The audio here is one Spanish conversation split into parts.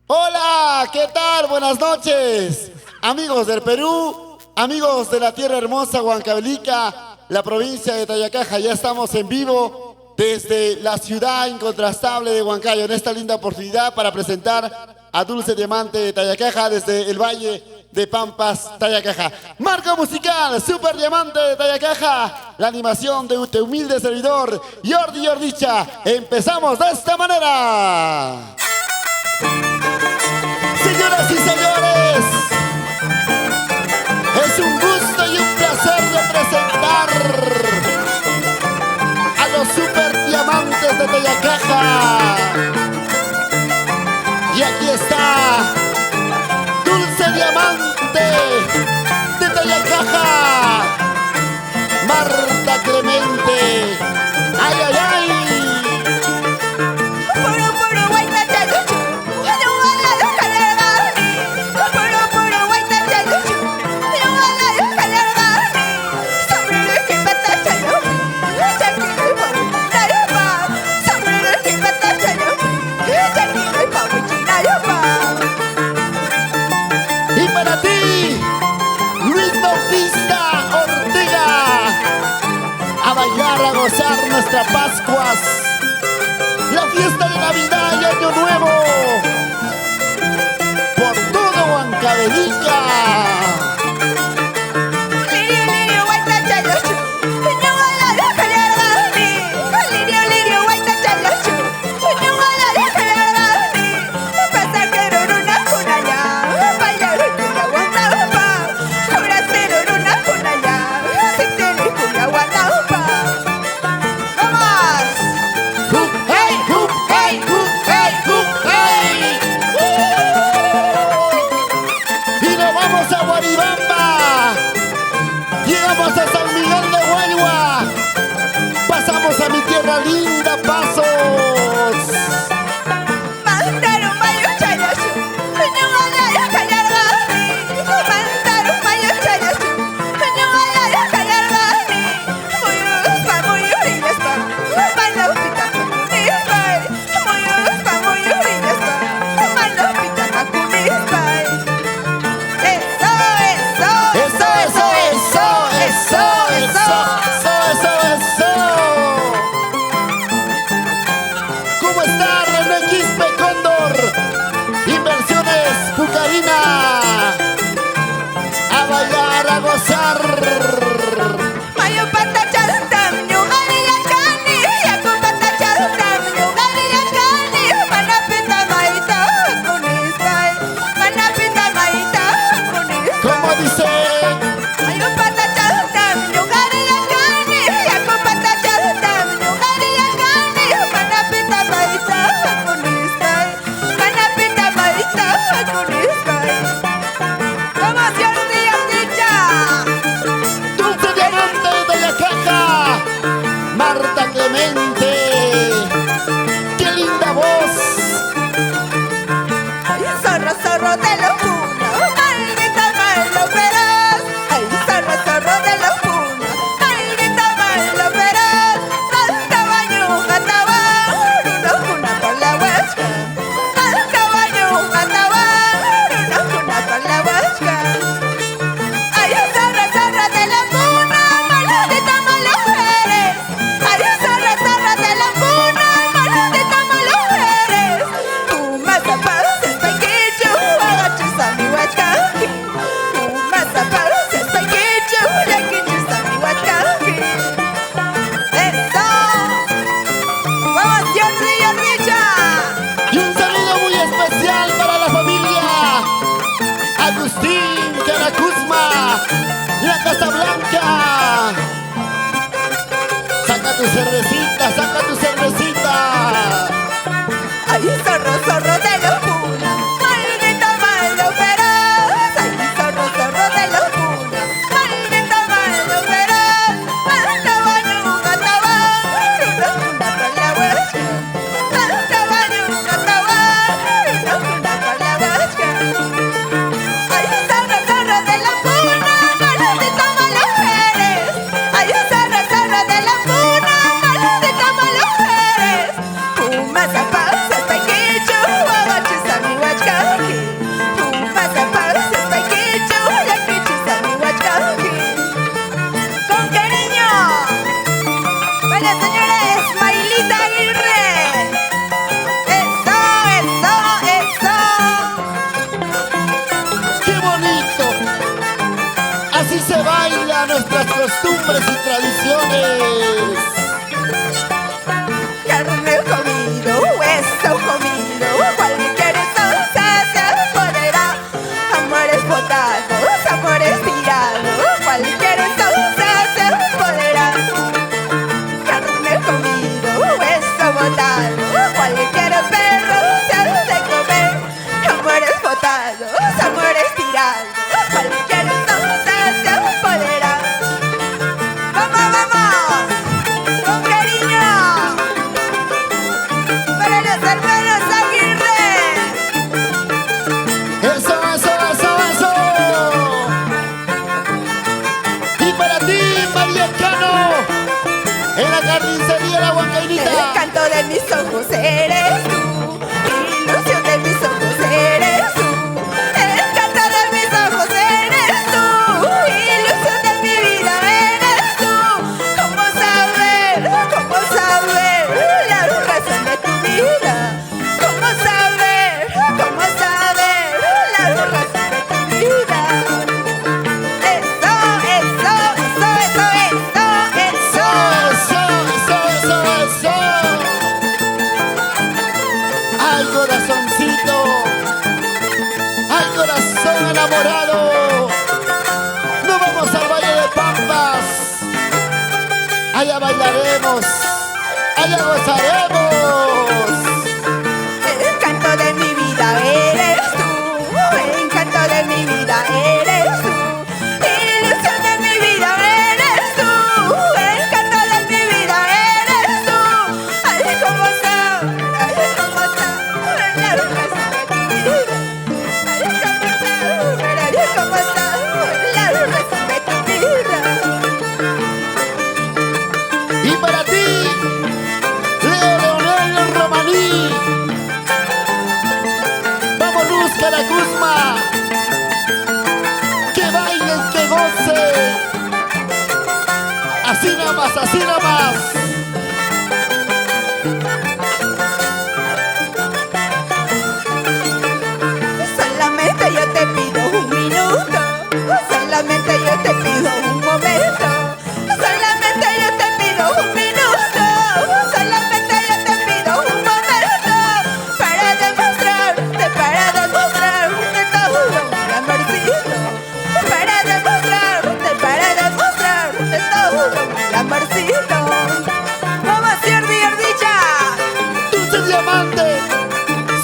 Hola, ¿qué tal? Buenas noches, amigos del Perú, amigos de la tierra hermosa Huancavelica, la provincia de Tayacaja. Ya estamos en vivo desde la ciudad incontrastable de Huancayo en esta linda oportunidad para presentar a Dulce Diamante de Tayacaja desde el Valle de Pampas, Tayacaja. Marco musical, Super Diamante de Tayacaja, la animación de tu humilde servidor, Jordi Jordicha. Empezamos de esta manera. Señoras y señores, es un gusto y un placer representar a los Super Diamantes de Tayacaja. Y aquí está Dulce Diamante de Tayacaja, Marta Clemente. ¡Ay, ay, ay! A gozar nuestras Pascuas, la fiesta de Navidad y Año Nuevo, por todo Huancavelica. Llegamos a San Miguel de Guayua, pasamos a mi tierra linda, Pasos. A bailar, a gozar. ¿Cómo dice? Marta Clemente, qué linda voz. Ay, zorro, zorro de locura, maldito mal lo verás. Ay, zorro, zorro de locura, maldito mal lo verás. Al caballo atabar, una cuna por la huasca. Al caballo atabar, una cuna por la huasca. Ay, zorro, zorro de locura, maldito mal lo verás. Ay, zorra, zorra de la cuna, maldita malo eres. Tu mazapán se paquecho, agachis a mi huachcaqui. Tu mazapán se paquecho, agachis a mi huachcaqui. ¡Eso! ¡Vamos, Jordi y Richa! Y un saludo muy especial para la familia Agustín Caracuzma, la Casa Blanca. Saca tu cervecita, saca tu cervecita. Ay, zorro, zorro de locura, maldito mal lo verás. Ay, zorro, zorro de locura, maldito mal lo verás. Al caballo atabar, una cuna por la huasca. Al caballo atabar, una cuna por la huasca. Ay, zorro, zorro de locura, maldito mal lo eres. Ay, zorro, zorro de locura, maldito mal lo eres. Bernardín sería la huancainita. El canto de mis ojos eres tú, ilusión de mis ojos eres tú. El canto de mis ojos eres tú, ilusión de mi vida eres tú. ¿Cómo saber la razón de tu vida? ¿Cómo saber la razón de tu vida? Eso, eso, eso, eso, eso, eso. Eso. Ay, corazoncito. Ay, corazón enamorado. Nos vamos al Valle de Pampas. Allá bailaremos. Allá gozaremos. El canto de mi vida eres tú, el encanto de mi vida eres tú, ilusión de mi vida eres tú, el canto de mi vida eres tú. Ay, cómo saber la razón de tu vida. Ay, cómo saber la razón de tu vida. Y para ti, Leo Leonel Romaní. Vamos, Luz Caracuzma. Que bailen, que goce. Así nada más, así nada más. Solamente yo te pido un minuto, solamente yo te pido un momento, solamente yo te pido un minuto, solamente yo te pido un momento, para demostrarte todo mi amorcito, para demostrarte todo mi amorcito. Vamos, Jordi Ordicha. Dulce diamante,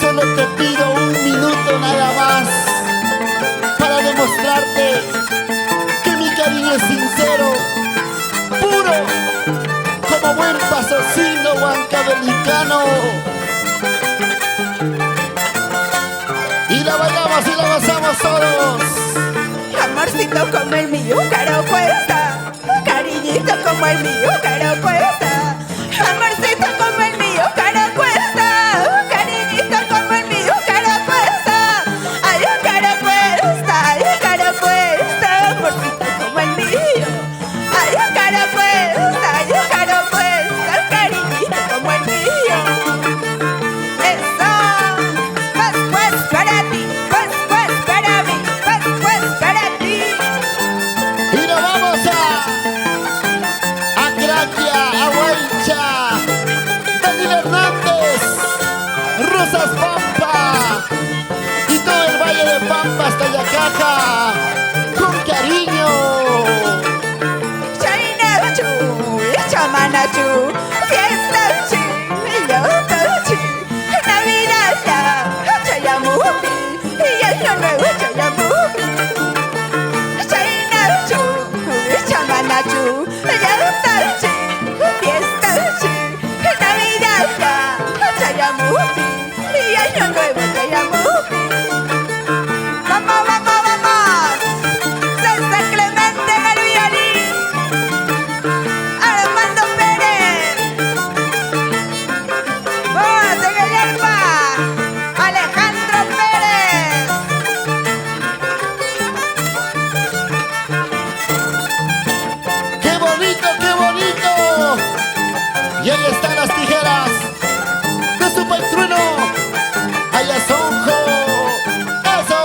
solo te pido un minuto nada más para demostrarte que mi cariño es sincero, puro, como buen pasocino huancabelicano. Y la bailamos y la gozamos todos. Amorcito como el mío, caro cuesta. Cariñito como el mío, caro cuesta. Amorcito como el mío, caro cuesta. Cariñito como el mío, caro cuesta. Ay, caro cuesta, ay, caro cuesta. Amorcito como el mío. Ay, caro cuesta, ay, caro cuesta. Cariñito como el mío. Eso, pues para ti, pues para mí, pues para ti. Y nos vamos a Craquia, a Huaycha, Daniel Hernández, Rosas Pampa y todo el Valle de Pampa hasta Yacaja, con cariño. Chainachu, chamanachu, fiesta chi, loto chi, Navidad ya, chayamupi, y año nuevo chayamupi. Chainachu, chamanachu, loto chi, fiesta chi, Navidad ya, chayamupi, y año nuevo chayamupi. Vamos, vamos, vamos. César Clemente Garbioli, Armando Pérez, vos en el alma, Alejandro Pérez. ¡Qué bonito, qué bonito! Y ahí están las tijeras de su patrono, Ayazonjo. ¡Eso!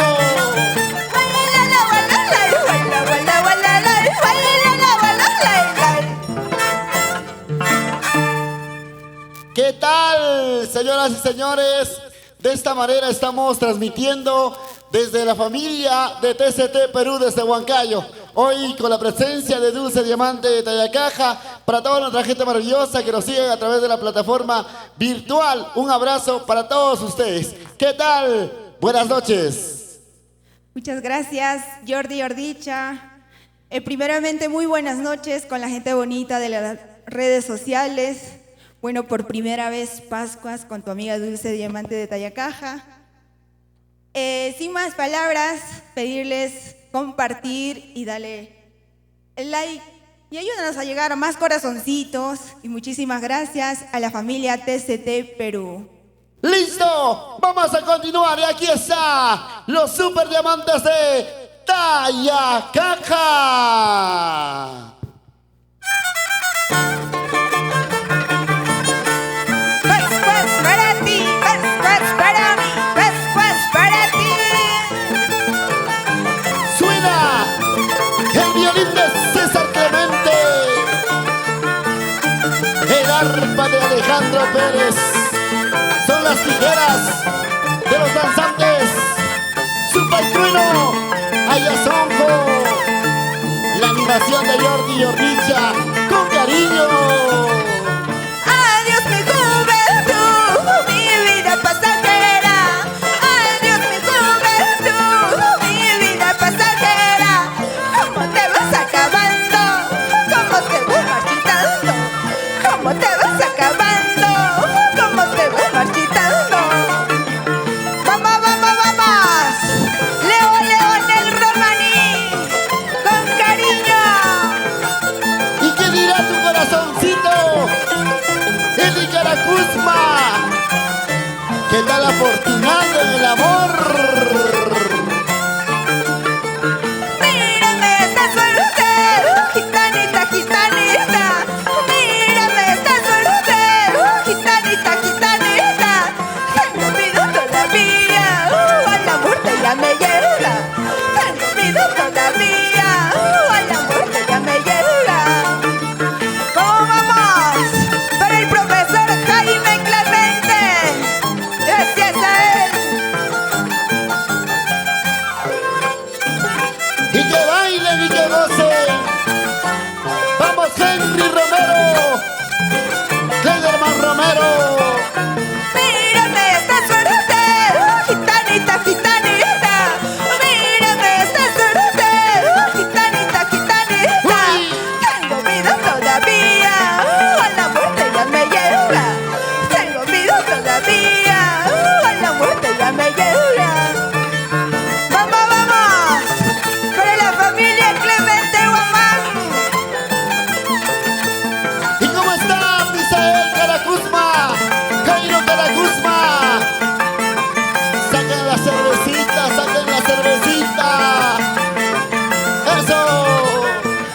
¿Qué tal, señoras y señores? De esta manera estamos transmitiendo desde la familia de TCT Perú desde Huancayo. Hoy con la presencia de Dulce Diamante de Tayacaja, para toda nuestra gente maravillosa que nos sigue a través de la plataforma virtual. Un abrazo para todos ustedes. ¿Qué tal? Buenas noches. Muchas gracias, Jordi Ordicha. Primeramente, muy buenas noches con la gente bonita de las redes sociales. Bueno, por primera vez Pascuas con tu amiga Dulce Diamante de Tayacaja. Sin más palabras, pedirles compartir y darle like Y ayúdanos a llegar a más corazoncitos. Y muchísimas gracias a la familia TCT Perú. ¡Listo! Vamos a continuar y aquí está los super diamantes de Tayacaja. Pues para ti, pues para mí, pues para ti. Suena el violín de César Clemente, el arpa de Alejandro Pérez, son las tijeras de los danzantes, Super Trueno, Ayazonjo, la animación de Jordi Yordicha, con cariño. Adiós mi juventud, mi vida pasajera. Adiós mi juventud, mi vida pasajera. ¿Cómo te vas acabando? ¿Cómo te vas marchitando? ¿Cómo te vas acabando? ¿Cómo te vas marchitando? Vamos, vamos, vamos. León el romaní, con cariño. ¿Y qué dirá tu corazoncito? El Icaracuzma, que tal afortunado en el amor. Mírame esta suerte, gitanita, gitanita. Mírame esta suerte, gitanita, gitanita. Tengo miedo todavía, a la muerte ya me llega. Tengo miedo todavía, a la muerte ya me llega. ¿Cómo vamos? Para el profesor Jaime Clemente. Gracias a él. Y que bailen y que gocen. Vamos Henry Romero, Clayderman Romero. Mírame esta suerte, gitanita, gitanita. Mírame esta suerte, gitanita, gitanita. Tengo vida todavía, a la muerte ya me llega. Tengo vida todavía, a la muerte ya me llega. Vamos, vamos, para la familia Clemente Guamán. ¿Y cómo está Misael Caracuzma? Jairo Caracuzma. Saquen la cervecita, saquen la cervecita. Eso.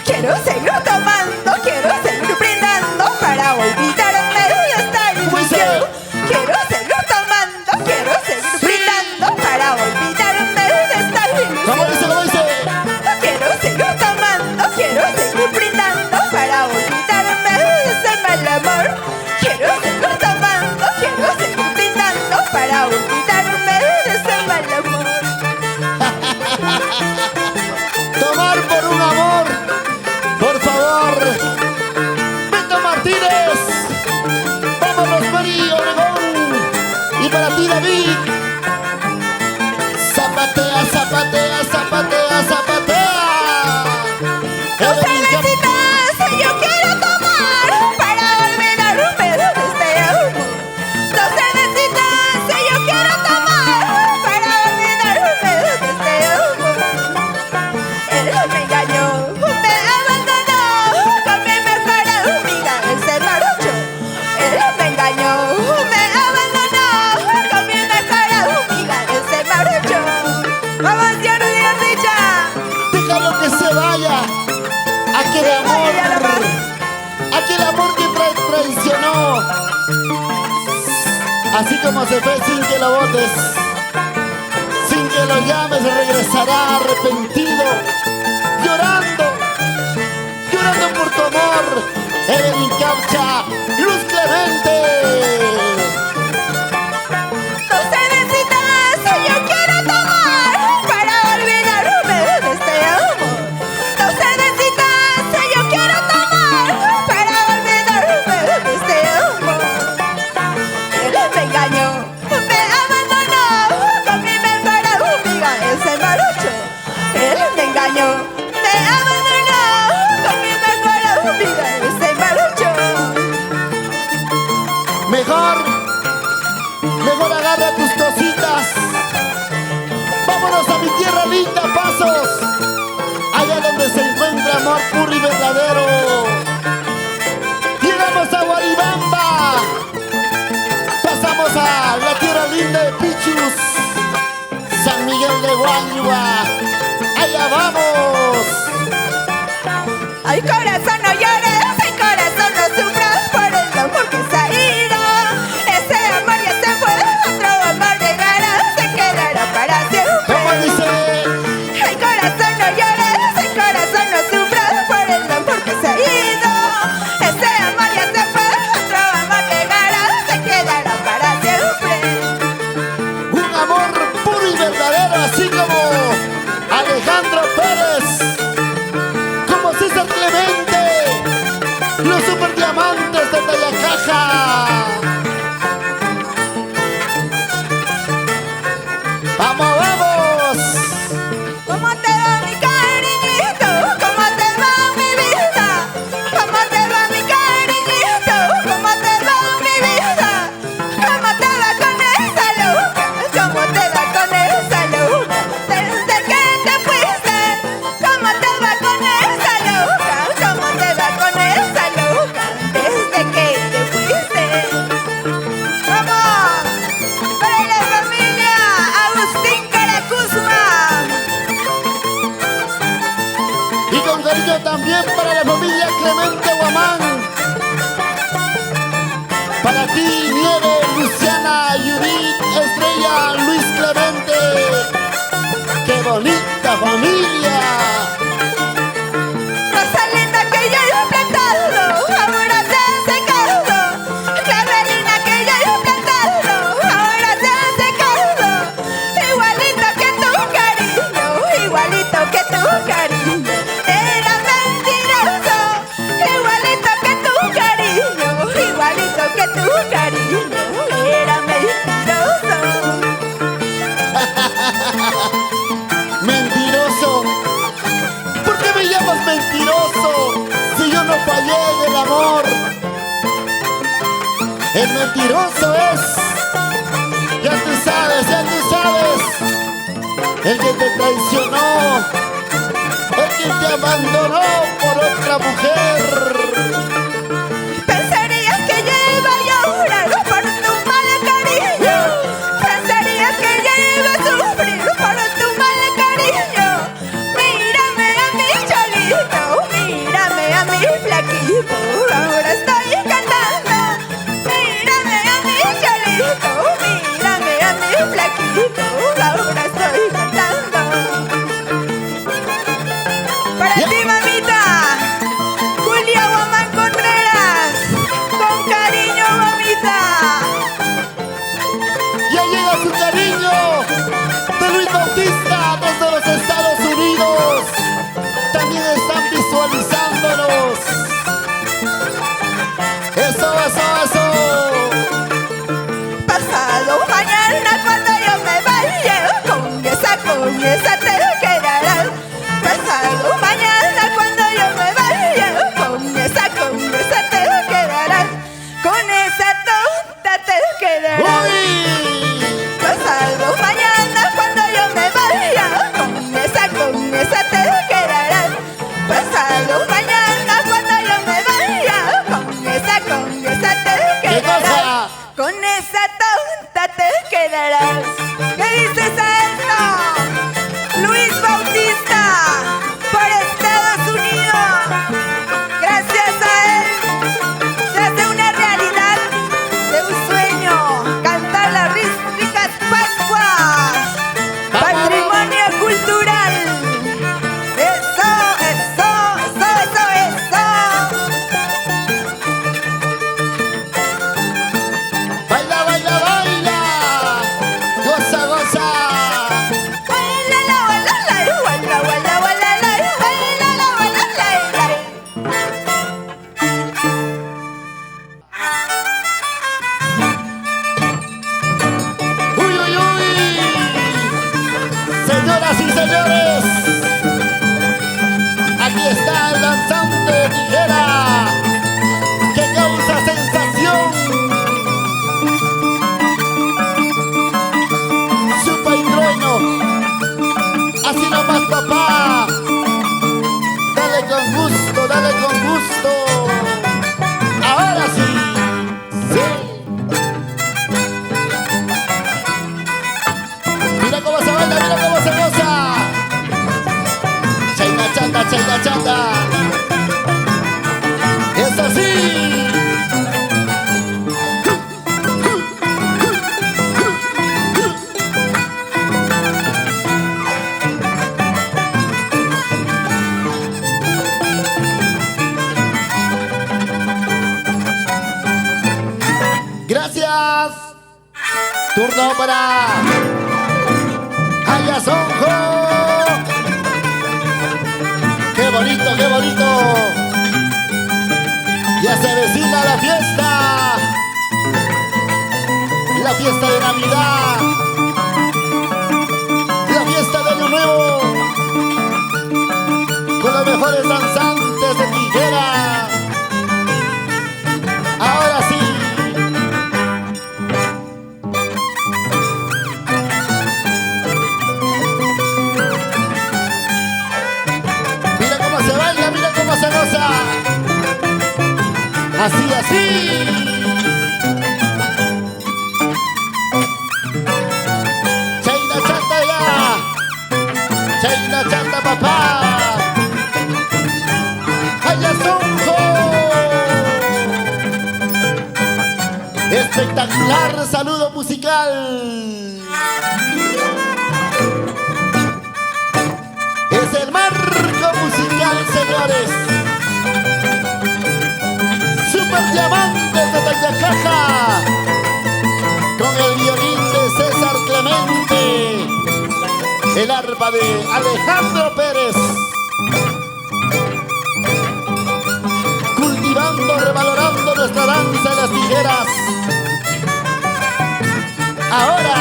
Quiero seguir tomando, quiero seguir brindando para olvidarme de esta ilusión. Quiero seguir tomando, quiero seguir brindando para olvidarme de esta ¿Cómo ilusión. dice? ¿Cómo dice? Quiero seguir tomando, quiero seguir brindando para olvidarme de ese mal amor. Quiero seguir tomando, quiero seguir brindando para olvidarme de ese mal amor. Tomar por un amor, por favor. Beto Martínez, vamos Rosmarie Obregón, y para ti David. Zapatea, zapatea, zapatea, zapatea. Dos cervecitas yo quiero tomar para olvidarme de este amor. Dos cervecitas yo quiero tomar para olvidarme de este amor. Él me engañó, me abandonó con mi mejor amiga, él se marchó. Él me engañó, me abandonó con mi mejor amiga, él se marchó. Vamos, Jordi Richa. Déjalo que se vaya. Aquel amor que traicionó. Así como se fue sin que lo botes, sin que lo llames, regresará arrepentido, llorando, llorando por tu amor. Evelyn Caucha, Luz Clemente. Dos cervecitas yo quiero tomar para olvidarme de este amor. Dos cervecitas yo quiero tomar para olvidarme de este amor. Él me engañó, me abandonó con mi mejor amiga, él se marchó. Él me engañó, me abandonó con mi mejor amiga, él se marchó. Mejor tierra linda de Pichus, San Miguel de Guayua. ¡Allá vamos! Ay, corazón, no llores, ay, corazón, no sufras por el amor que se ha ido. Ese amor ya se fue, otro amor llegará, se quedará para siempre. ¿Cómo dice? Ay, corazón, no llores, ay, corazón, no sufras por el amor que se ha ido. Ese amor ya se fue, otro amor llegará, se quedará para siempre. Un amor puro y verdadero, así como Alejandro Pérez, como César Clemente, los superdiamantes de Tayacaja. ¡Vamos, vamos! ¿Cómo te va mi cariñito? ¿Cómo te va mi vida? ¿Cómo te va mi cariñito? ¿Cómo te va mi vida? ¿Cómo te va con esa loca? ¿Cómo te va con esa loca? Desde que te fuiste, ¿cómo te va con esa loca? ¿Cómo te va con esa loca? Desde que te fuiste. ¡Vamos! ¡Para la familia Agustín Caracuzma! Y con cariño también para la familia Clemente Guamán. Para ti, Nieve, Luciana, Judith, Estrella, Luis Clemente. ¡Qué bonita familia! Rosa linda que yo he plantado, ahora se ha secado. Clavelina que yo he plantado, ahora se ha secado. Igualito que tu cariño, igualito que tu cariño. Era mentiroso, igualito que tu cariño, igualito que tu cariño. Era mentiroso. Mentiroso. ¿Por qué me llamas mentiroso si yo no fallé en el amor? El mentiroso es, ya tú sabes, el que te traicionó, el que te abandonó por otra mujer. Pensarías que yo iba a llorar por tu mal cariño. Pensarías que yo iba a sufrir por tu mal cariño. Mírame a mi cholito, mírame a mi flaquito. Ahora estoy cantando. Mírame a mi cholito, mírame a mi flaquito. Ahora estoy cantando. Para ti, mamita. Julia Guamán Contreras, con cariño, mamita. Ya llega su cariño de Luis Bautista desde los Estados Unidos. También están visualizándonos. Eso. Pasado mañana cuando yo me vaya, con esa te quedarás. Pasado mañana cuando yo me vaya, con esa te quedarás. Con esa tonta te quedarás. ¡Uy! Pasado mañana cuando yo me vaya, con esa te quedarás. Pasado mañana cuando yo me vaya, con esa te ¿Qué quedarás. cosa? Con esa tonta te quedarás. ¿Qué dices a esto? Luis Bautista, por Estados Unidos. Gracias a él se hace una realidad de un sueño. Cantar las ricas Pascuas. Patrimonio cultural. Eso. Baila. Goza. Baila la baila la, baila baila baila la, baila la baila la. ¡Uy! Señoras y señores, aquí está el danzante de tijera que causa sensación. Supa y trueno, así nomás, papá. Dale con gusto. Ahora sí. Chaina Chata. Eso sí. Gracias. Turno para Ayasonjo. Qué bonito, qué bonito. Ya se avecina la fiesta. La fiesta de Navidad. La fiesta de Año Nuevo. Con los mejores danzantes de tijera. Ahora sí. Mira cómo se baila, mira cómo se goza. Así, así. Chaina Chata ya. Chaina Chata papá. Ayasonjo. Espectacular saludo musical. Es el marco musical, señores. Super Diamantes de Tayacaja. Con el violín de César Clemente. El arpa de Alejandro Pérez. Cultivando, revalorando nuestra danza de las tijeras. Ahora.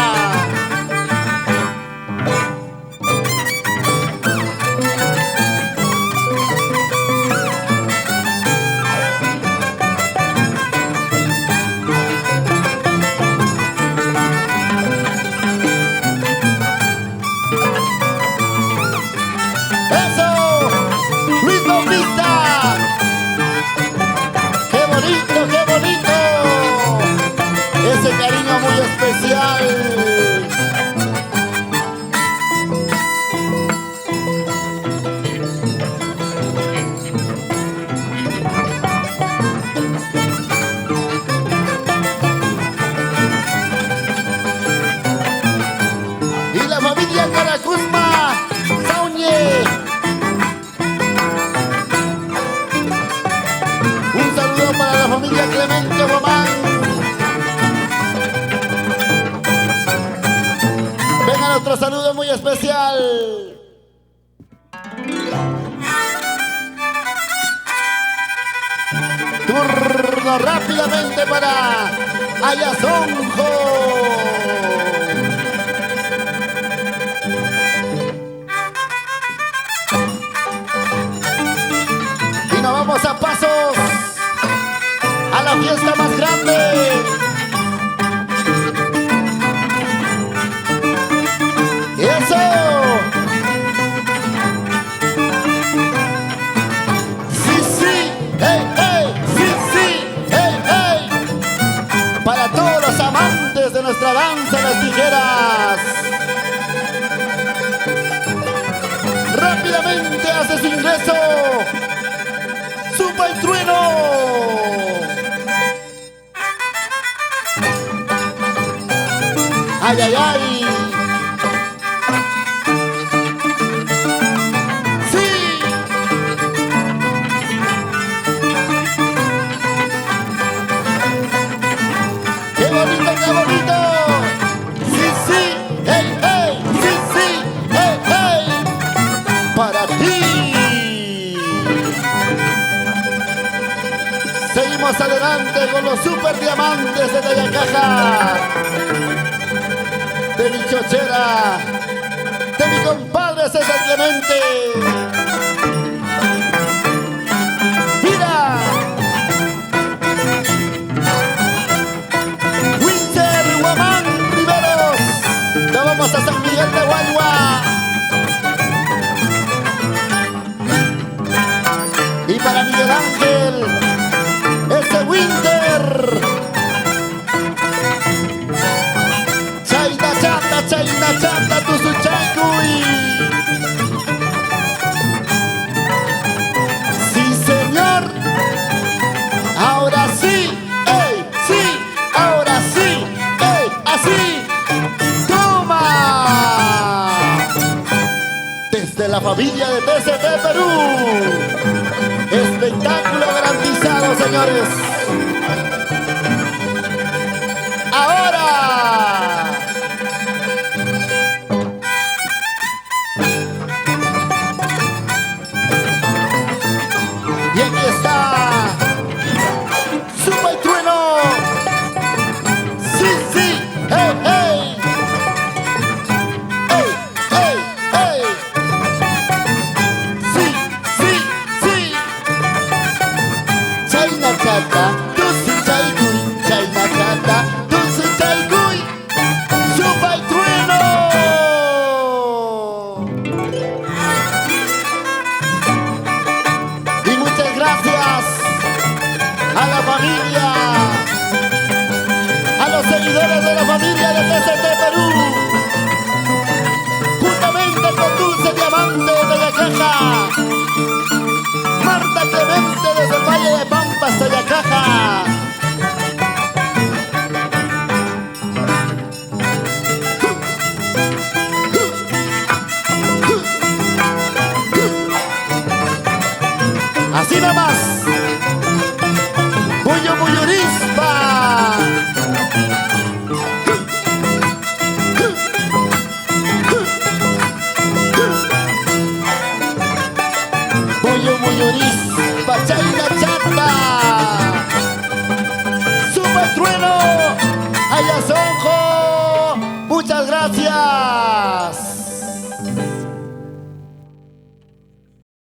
Ese cariño muy especial. Y la familia Caracusma Sauñe. Un saludo para la familia Clemente Román. Otro saludo muy especial. Turno rápidamente para Ayasonjo. Y nos vamos a pasos a la fiesta más grande. ¡Eso! ¡Sí, sí! ¡Hey, hey! ¡Sí, sí! ¡Hey, hey! Para todos los amantes de nuestra danza de las tijeras. Rápidamente hace su ingreso. ¡Supa y trueno! ¡Ay, ay, ay! ¡Qué bonito, qué bonito! ¡Sí, sí! ¡Hey, hey! ¡Sí, sí! ¡Hey, hey! ¡Para ti! Seguimos adelante con los super diamantes de Tayacaja. De mi chochera. De mi compadre César Clemente. Vamos a San Miguel de Guayua. Y para Miguel Ángel, ese Winter. Chaina Chata, tu su chancuy. la familia de TCT Perú. Espectáculo garantizado, señores. Ahora. Y aquí está Super Trueno. Sí, sí, hey, hey. Hey, hey, hey. Sí, sí, sí. China chata, dulce chaiguy. China chata, dulce chaiguy. Super Trueno. Y muchas gracias a la familia, a los seguidores de la familia de TCT Perú, juntamente con Dulce Diamante de Tayacaja, Marta Clemente desde el Valle de Pampas, Tayacaja. Así nomás. Muyo Muyorispa. Muyo Muyorispa, China chata. Super Trueno, Ayazonjo. Muchas gracias.